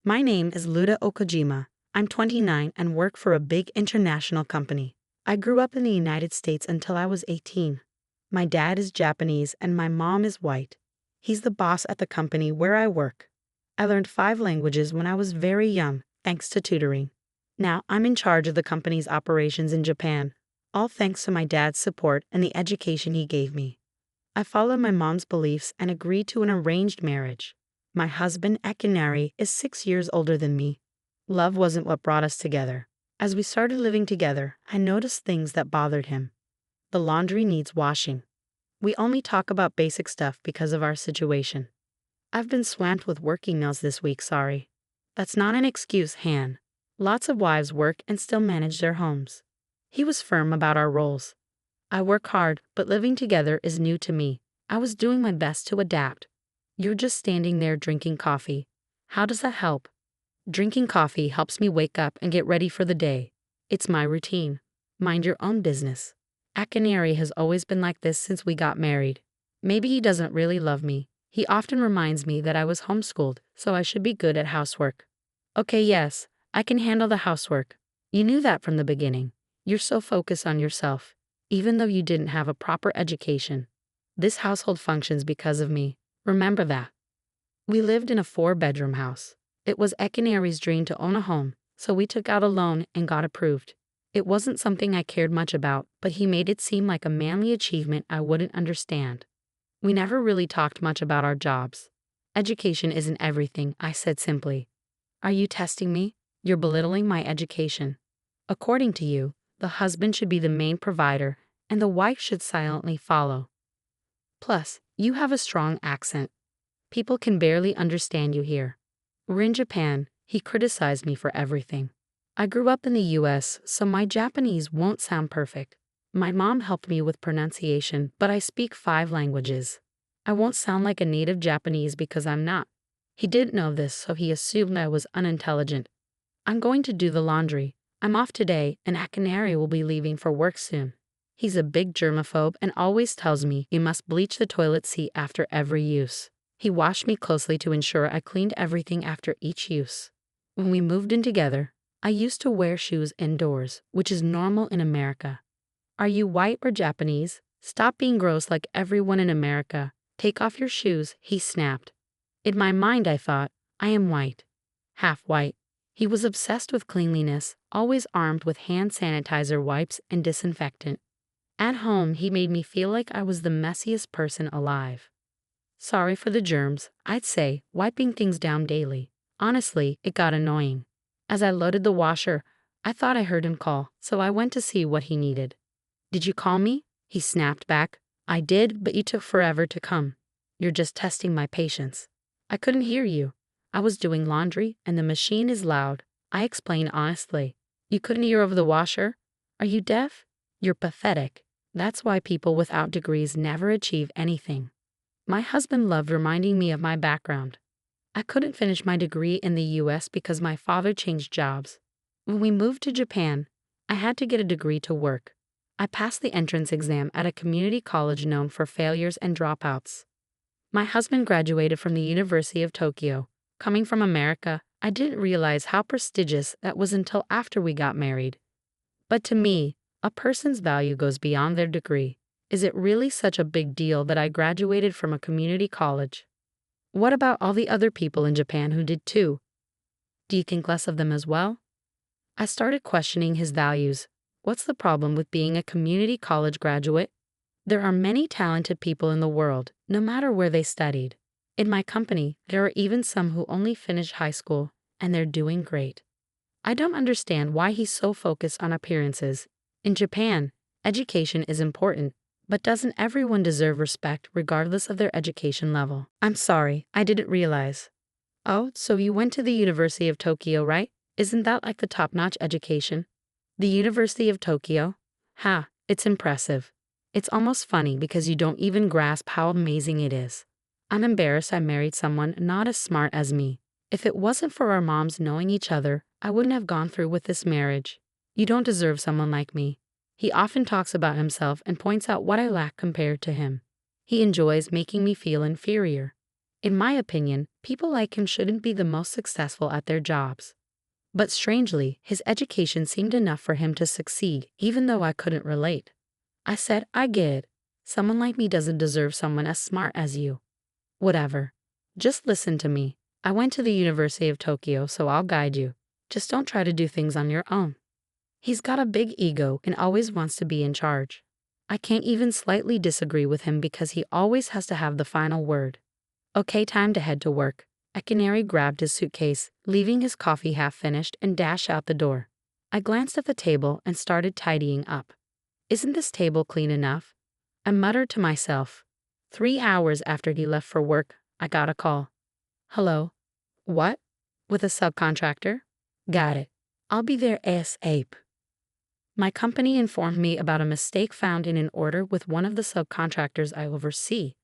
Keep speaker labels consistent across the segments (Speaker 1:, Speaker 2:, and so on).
Speaker 1: My name is Luda Okajima. I'm 29 and work for a big international company. I grew up in the United States until I was 18. My dad is Japanese and my mom is white. He's the boss at the company where I work. I learned 5 languages when I was very young, thanks to tutoring. Now I'm in charge of the company's operations in Japan, all thanks to my dad's support and the education he gave me. I followed my mom's beliefs and agreed to an arranged marriage. My husband, Ekaner, is 6 years older than me. Love wasn't what brought us together. As we started living together, I noticed things that bothered him. The laundry needs washing. We only talk about basic stuff because of our situation. I've been swamped with work emails this week, sorry. That's not an excuse, Han. Lots of wives work and still manage their homes. He was firm about our roles. I work hard, but living together is new to me. I was doing my best to adapt. You're just standing there drinking coffee. How does that help? Drinking coffee helps me wake up and get ready for the day. It's my routine. Mind your own business. Ekaner has always been like this since we got married. Maybe he doesn't really love me. He often reminds me that I was homeschooled, so I should be good at housework. Okay, yes, I can handle the housework. You knew that from the beginning. You're so focused on yourself, even though you didn't have a proper education. This household functions because of me. Remember that. We lived in a 4-bedroom house. It was Ekaner's dream to own a home, so we took out a loan and got approved. It wasn't something I cared much about, but he made it seem like a manly achievement I wouldn't understand. We never really talked much about our jobs. Education isn't everything, I said simply. Are you testing me? You're belittling my education. According to you, the husband should be the main provider, and the wife should silently follow. Plus, you have a strong accent. People can barely understand you here. We're in Japan. He criticized me for everything. I grew up in the US, so my Japanese won't sound perfect. My mom helped me with pronunciation, but I speak 5 languages. I won't sound like a native Japanese because I'm not. He didn't know this, so he assumed I was unintelligent. I'm going to do the laundry. I'm off today, and Ekaner will be leaving for work soon. He's a big germaphobe and always tells me you must bleach the toilet seat after every use. He washed me closely to ensure I cleaned everything after each use. When we moved in together, I used to wear shoes indoors, which is normal in America. Are you white or Japanese? Stop being gross like everyone in America. Take off your shoes, he snapped. In my mind, I thought, I am white. Half white. He was obsessed with cleanliness, always armed with hand sanitizer wipes and disinfectant. At home, he made me feel like I was the messiest person alive. Sorry for the germs, I'd say, wiping things down daily. Honestly, it got annoying. As I loaded the washer, I thought I heard him call, so I went to see what he needed. Did you call me? He snapped back. I did, but you took forever to come. You're just testing my patience. I couldn't hear you. I was doing laundry, and the machine is loud. I explained honestly. You couldn't hear over the washer? Are you deaf? You're pathetic. That's why people without degrees never achieve anything. My husband loved reminding me of my background. I couldn't finish my degree in the US because my father changed jobs. When we moved to Japan, I had to get a degree to work. I passed the entrance exam at a community college known for failures and dropouts. My husband graduated from the University of Tokyo. Coming from America, I didn't realize how prestigious that was until after we got married. But to me, a person's value goes beyond their degree. Is it really such a big deal that I graduated from a community college? What about all the other people in Japan who did too? Do you think less of them as well? I started questioning his values. What's the problem with being a community college graduate? There are many talented people in the world, no matter where they studied. In my company, there are even some who only finished high school, and they're doing great. I don't understand why he's so focused on appearances. In Japan, education is important, but doesn't everyone deserve respect regardless of their education level? I'm sorry, I didn't realize. Oh, so you went to the University of Tokyo, right? Isn't that like the top-notch education? The University of Tokyo? Ha, it's impressive. It's almost funny because you don't even grasp how amazing it is. I'm embarrassed I married someone not as smart as me. If it wasn't for our moms knowing each other, I wouldn't have gone through with this marriage. You don't deserve someone like me. He often talks about himself and points out what I lack compared to him. He enjoys making me feel inferior. In my opinion, people like him shouldn't be the most successful at their jobs. But strangely, his education seemed enough for him to succeed, even though I couldn't relate. I said, I get it. Someone like me doesn't deserve someone as smart as you. Whatever. Just listen to me. I went to the University of Tokyo, so I'll guide you. Just don't try to do things on your own. He's got a big ego and always wants to be in charge. I can't even slightly disagree with him because he always has to have the final word. Okay, time to head to work. Ekaner grabbed his suitcase, leaving his coffee half finished, and dashed out the door. I glanced at the table and started tidying up. Isn't this table clean enough? I muttered to myself. 3 hours after he left for work, I got a call. Hello? What? With a subcontractor? Got it. I'll be there ASAP. My company informed me about a mistake found in an order with one of the subcontractors I oversee.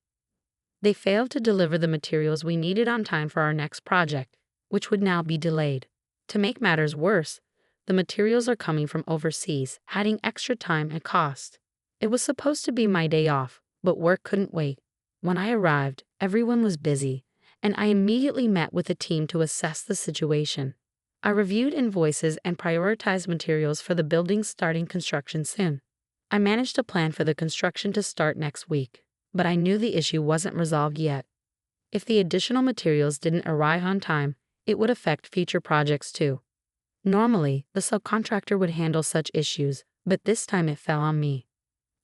Speaker 1: They failed to deliver the materials we needed on time for our next project, which would now be delayed. To make matters worse, the materials are coming from overseas, adding extra time and cost. It was supposed to be my day off, but work couldn't wait. When I arrived, everyone was busy, and I immediately met with the team to assess the situation. I reviewed invoices and prioritized materials for the building starting construction soon. I managed a plan for the construction to start next week, but I knew the issue wasn't resolved yet. If the additional materials didn't arrive on time, it would affect future projects too. Normally, the subcontractor would handle such issues, but this time it fell on me.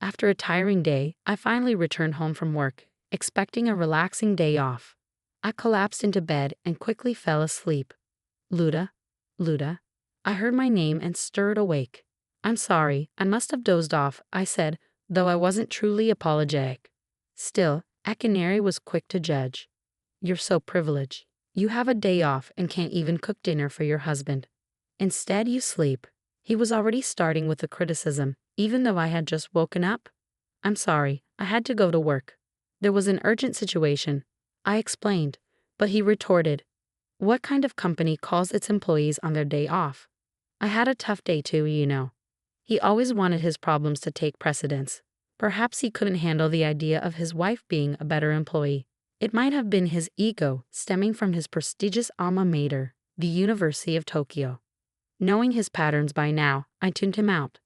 Speaker 1: After a tiring day, I finally returned home from work, expecting a relaxing day off. I collapsed into bed and quickly fell asleep. Luda, Luda. I heard my name and stirred awake. I'm sorry, I must have dozed off, I said, though I wasn't truly apologetic. Still, Ekaner was quick to judge. You're so privileged. You have a day off and can't even cook dinner for your husband. Instead, you sleep. He was already starting with the criticism, even though I had just woken up. I'm sorry, I had to go to work. There was an urgent situation. I explained, but he retorted, what kind of company calls its employees on their day off? I had a tough day too, you know. He always wanted his problems to take precedence. Perhaps he couldn't handle the idea of his wife being a better employee. It might have been his ego stemming from his prestigious alma mater, the University of Tokyo. Knowing his patterns by now, I tuned him out.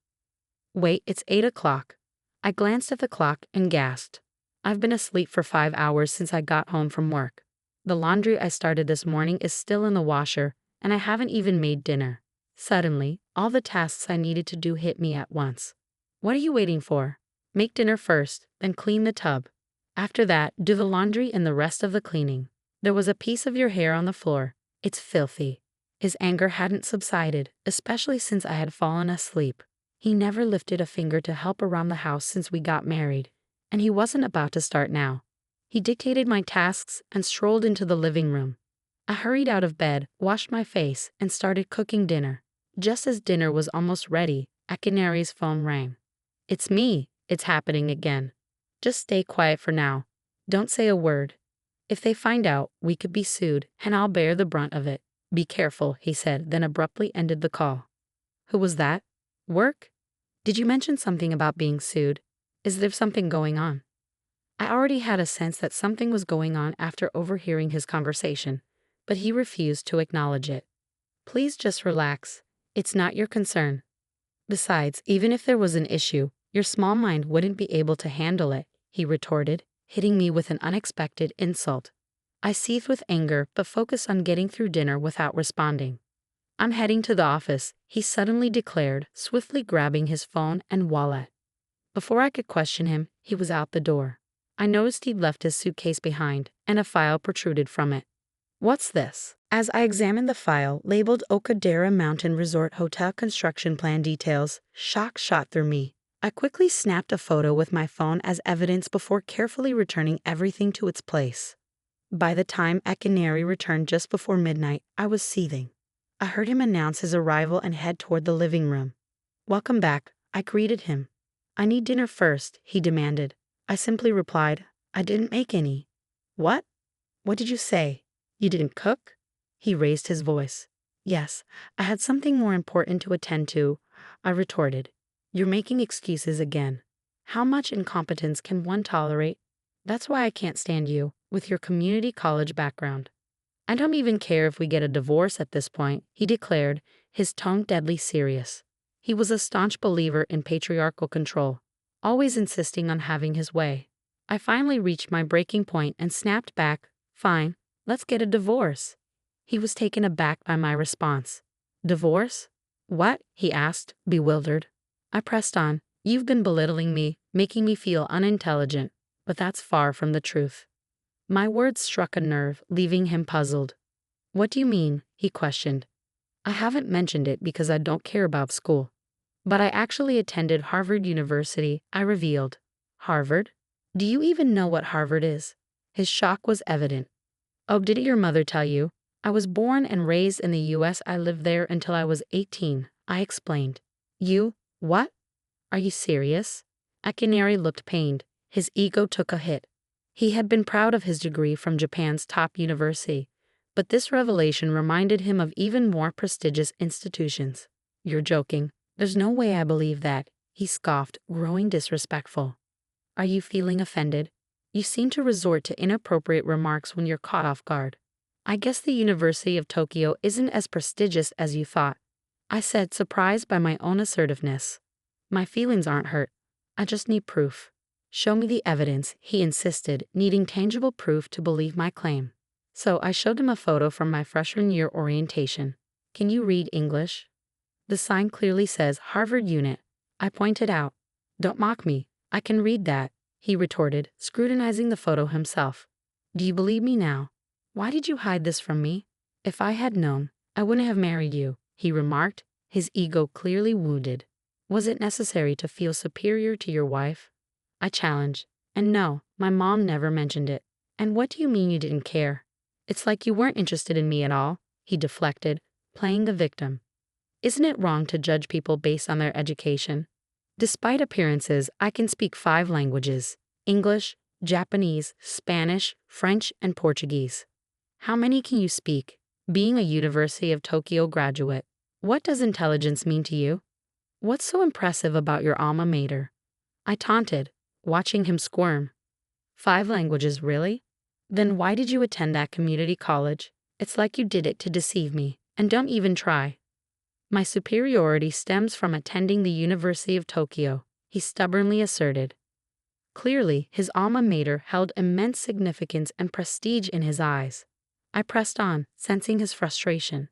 Speaker 1: Wait, it's 8 o'clock. I glanced at the clock and gasped. I've been asleep for 5 hours since I got home from work. The laundry I started this morning is still in the washer, and I haven't even made dinner. Suddenly, all the tasks I needed to do hit me at once. What are you waiting for? Make dinner first, then clean the tub. After that, do the laundry and the rest of the cleaning. There was a piece of your hair on the floor. It's filthy. His anger hadn't subsided, especially since I had fallen asleep. He never lifted a finger to help around the house since we got married, and he wasn't about to start now. He dictated my tasks and strolled into the living room. I hurried out of bed, washed my face, and started cooking dinner. Just as dinner was almost ready, Ekaner's phone rang. It's me. It's happening again. Just stay quiet for now. Don't say a word. If they find out, we could be sued, and I'll bear the brunt of it. Be careful, he said, then abruptly ended the call. Who was that? Work? Did you mention something about being sued? Is there something going on? I already had a sense that something was going on after overhearing his conversation, but he refused to acknowledge it. Please just relax. It's not your concern. Besides, even if there was an issue, your small mind wouldn't be able to handle it, he retorted, hitting me with an unexpected insult. I seethed with anger but focused on getting through dinner without responding. I'm heading to the office, he suddenly declared, swiftly grabbing his phone and wallet. Before I could question him, he was out the door. I noticed he'd left his suitcase behind, and a file protruded from it. What's this? As I examined the file, labeled Okadera Mountain Resort Hotel Construction Plan Details, shock shot through me. I quickly snapped a photo with my phone as evidence before carefully returning everything to its place. By the time Ekaner returned just before midnight, I was seething. I heard him announce his arrival and head toward the living room. Welcome back, I greeted him. I need dinner first, he demanded. I simply replied, I didn't make any. What? What did you say? You didn't cook? He raised his voice. Yes, I had something more important to attend to, I retorted. You're making excuses again. How much incompetence can one tolerate? That's why I can't stand you. with your community college background. I don't even care if we get a divorce at this point, he declared, his tone deadly serious. He was a staunch believer in patriarchal control, always insisting on having his way. I finally reached my breaking point and snapped back, "Fine, let's get a divorce." He was taken aback by my response. "Divorce? What?" he asked, bewildered. I pressed on. "You've been belittling me, making me feel unintelligent, but that's far from the truth." My words struck a nerve, leaving him puzzled. "What do you mean?" he questioned. "I haven't mentioned it because I don't care about school. But I actually attended Harvard University," I revealed. "Harvard? Do you even know what Harvard is?" His shock was evident. "Oh, did your mother tell you? I was born and raised in the US. I lived there until I was 18, I explained. "You, what? Are you serious?" Ekaner looked pained. His ego took a hit. He had been proud of his degree from Japan's top university, but this revelation reminded him of even more prestigious institutions. "You're joking. There's no way I believe that," he scoffed, growing disrespectful. "Are you feeling offended? You seem to resort to inappropriate remarks when you're caught off guard. I guess the University of Tokyo isn't as prestigious as you thought," I said, surprised by my own assertiveness. "My feelings aren't hurt. I just need proof." "Show me the evidence," he insisted, needing tangible proof to believe my claim. So I showed him a photo from my freshman year orientation. "Can you read English?" "The sign clearly says Harvard Unit," I pointed out. "Don't mock me. I can read that," he retorted, scrutinizing the photo himself. "Do you believe me now? Why did you hide this from me?" "If I had known, I wouldn't have married you," he remarked, his ego clearly wounded. "Was it necessary to feel superior to your wife?" I challenged. "And no, my mom never mentioned it." "And what do you mean you didn't care? It's like you weren't interested in me at all," he deflected, playing the victim. "Isn't it wrong to judge people based on their education? Despite appearances, I can speak 5 languages: English, Japanese, Spanish, French, and Portuguese." "How many can you speak? Being a University of Tokyo graduate, what does intelligence mean to you? What's so impressive about your alma mater?" I taunted, watching him squirm. 5 languages, really? Then why did you attend that community college? It's like you did it to deceive me, and don't even try. "My superiority stems from attending the University of Tokyo," he stubbornly asserted. Clearly, his alma mater held immense significance and prestige in his eyes. I pressed on, sensing his frustration.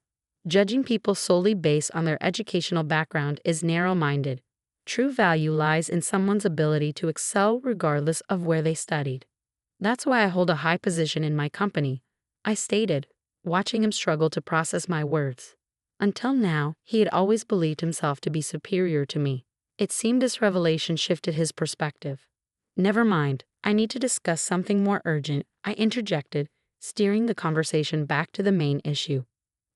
Speaker 1: Judging people solely based on their educational background is narrow-minded. True value lies in someone's ability to excel regardless of where they studied. "That's why I hold a high position in my company," I stated, watching him struggle to process my words. Until now, he had always believed himself to be superior to me. It seemed this revelation shifted his perspective. "Never mind, I need to discuss something more urgent," I interjected, steering the conversation back to the main issue.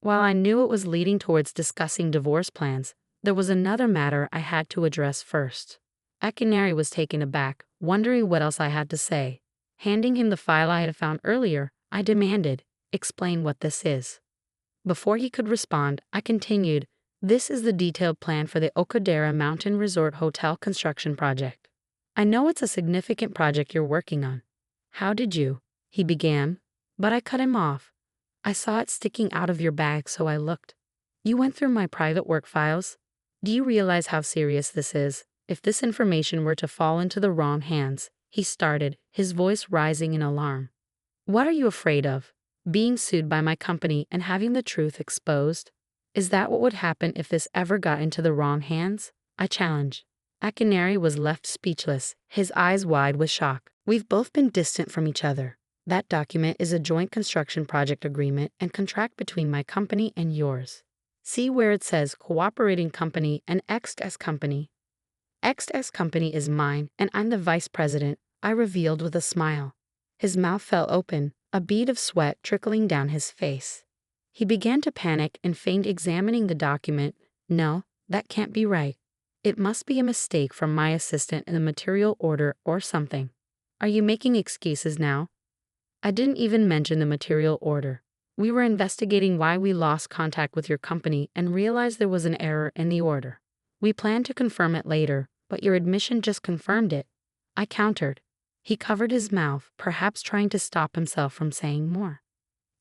Speaker 1: While I knew it was leading towards discussing divorce plans, there was another matter I had to address first. Ekaner was taken aback, wondering what else I had to say. Handing him the file I had found earlier, I demanded, "Explain what this is." Before he could respond, I continued, "This is the detailed plan for the Okadera Mountain Resort Hotel construction project. I know it's a significant project you're working on." "How did you?" he began, but I cut him off. "I saw it sticking out of your bag, so I looked. You went through my private work files. Do you realize how serious this is? If this information were to fall into the wrong hands," he started, his voice rising in alarm. "What are you afraid of? Being sued by my company and having the truth exposed? Is that what would happen if this ever got into the wrong hands?" I challenged. Ekaner was left speechless, his eyes wide with shock. "We've both been distant from each other. That document is a joint construction project agreement and contract between my company and yours. See where it says cooperating company and XS company. XS company is mine, and I'm the vice president," I revealed with a smile. His mouth fell open, a bead of sweat trickling down his face. He began to panic and feigned examining the document. "No, that can't be right. It must be a mistake from my assistant in the material order or something. Are you making excuses now?" "I didn't even mention the material order. We were investigating why we lost contact with your company and realized there was an error in the order. We plan to confirm it later, but your admission just confirmed it," I countered. He covered his mouth, perhaps trying to stop himself from saying more.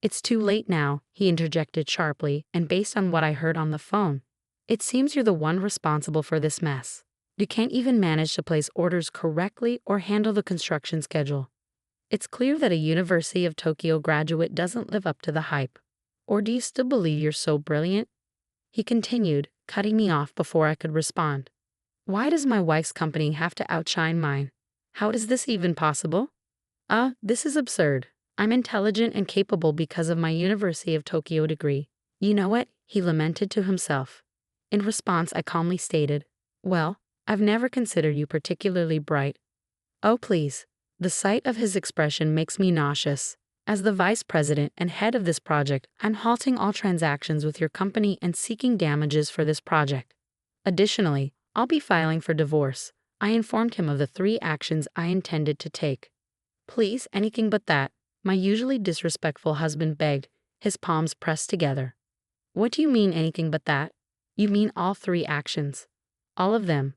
Speaker 1: It's too late now, he interjected sharply, and based on what I heard on the phone, it seems you're the one responsible for this mess. You can't even manage to place orders correctly or handle the construction schedule. It's clear that a University of Tokyo graduate doesn't live up to the hype. Or do you still believe you're so brilliant? He continued, cutting me off before I could respond. Why does my wife's company have to outshine mine? How is this even possible? This is absurd. I'm intelligent and capable because of my University of Tokyo degree. You know what? He lamented to himself. In response, I calmly stated, well, I've never considered you particularly bright. Oh, please. The sight of his expression makes me nauseous. As the vice president and head of this project, I'm halting all transactions with your company and seeking damages for this project. Additionally, I'll be filing for divorce. I informed him of the 3 actions I intended to take. Please, anything but that, my usually disrespectful husband begged, his palms pressed together. What do you mean anything but that? You mean all 3 actions. All of them.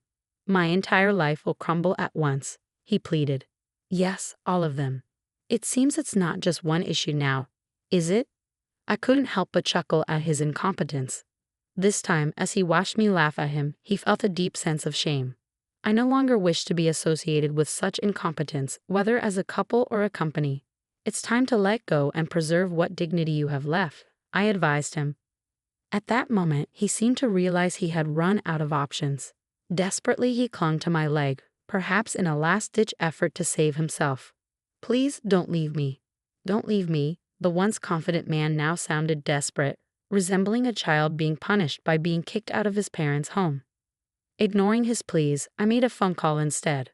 Speaker 1: My entire life will crumble at once, he pleaded. Yes, all of them. It seems it's not just one issue now, is it? I couldn't help but chuckle at his incompetence. This time, as he watched me laugh at him, he felt a deep sense of shame. I no longer wish to be associated with such incompetence, whether as a couple or a company. It's time to let go and preserve what dignity you have left, I advised him. At that moment, he seemed to realize he had run out of options. Desperately, he clung to my leg, perhaps in a last-ditch effort to save himself. Please don't leave me. Don't leave me, the once confident man now sounded desperate, resembling a child being punished by being kicked out of his parents' home. Ignoring his pleas, I made a phone call instead.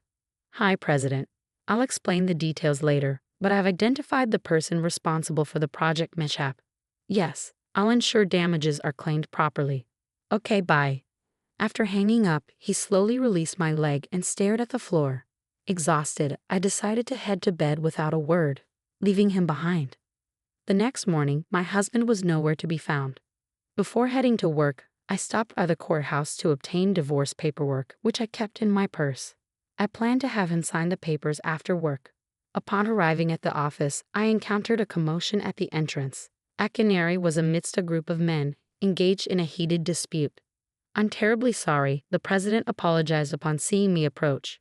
Speaker 1: Hi, President. I'll explain the details later, but I've identified the person responsible for the project mishap. Yes, I'll ensure damages are claimed properly. Okay, bye. After hanging up, he slowly released my leg and stared at the floor. Exhausted, I decided to head to bed without a word, leaving him behind. The next morning, my husband was nowhere to be found. Before heading to work, I stopped by the courthouse to obtain divorce paperwork, which I kept in my purse. I planned to have him sign the papers after work. Upon arriving at the office, I encountered a commotion at the entrance. Ekaner was amidst a group of men, engaged in a heated dispute. I'm terribly sorry, the president apologized upon seeing me approach.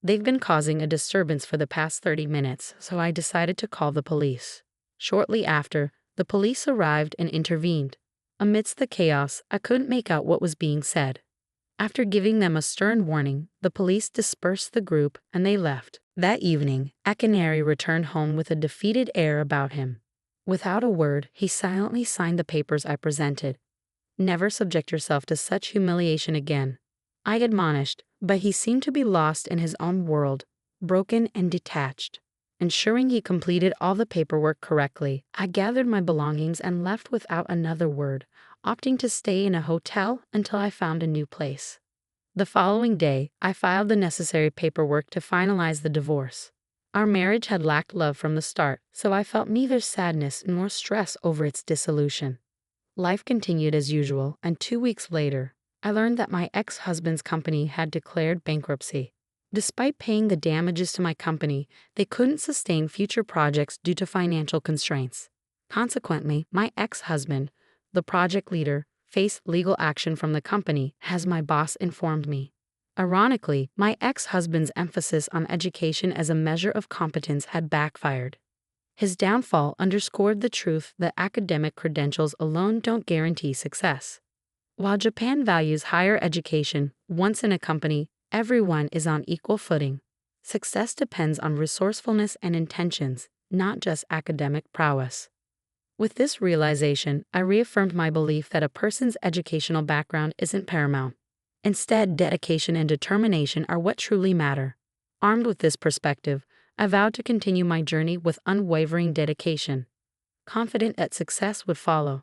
Speaker 1: They've been causing a disturbance for the past 30 minutes, so I decided to call the police. Shortly after, the police arrived and intervened. Amidst the chaos, I couldn't make out what was being said. After giving them a stern warning, the police dispersed the group and they left. That evening, Ekaner returned home with a defeated air about him. Without a word, he silently signed the papers I presented. Never subject yourself to such humiliation again, I admonished, but he seemed to be lost in his own world, broken and detached. Ensuring he completed all the paperwork correctly, I gathered my belongings and left without another word, opting to stay in a hotel until I found a new place. The following day, I filed the necessary paperwork to finalize the divorce. Our marriage had lacked love from the start, so I felt neither sadness nor stress over its dissolution. Life continued as usual, and 2 weeks later, I learned that my ex-husband's company had declared bankruptcy. Despite paying the damages to my company, they couldn't sustain future projects due to financial constraints. Consequently, my ex-husband, the project leader, faced legal action from the company, as my boss informed me. Ironically, my ex-husband's emphasis on education as a measure of competence had backfired. His downfall underscored the truth that academic credentials alone don't guarantee success. While Japan values higher education, once in a company, everyone is on equal footing. Success depends on resourcefulness and intentions, not just academic prowess. With this realization, I reaffirmed my belief that a person's educational background isn't paramount. Instead, dedication and determination are what truly matter. Armed with this perspective, I vowed to continue my journey with unwavering dedication, confident that success would follow.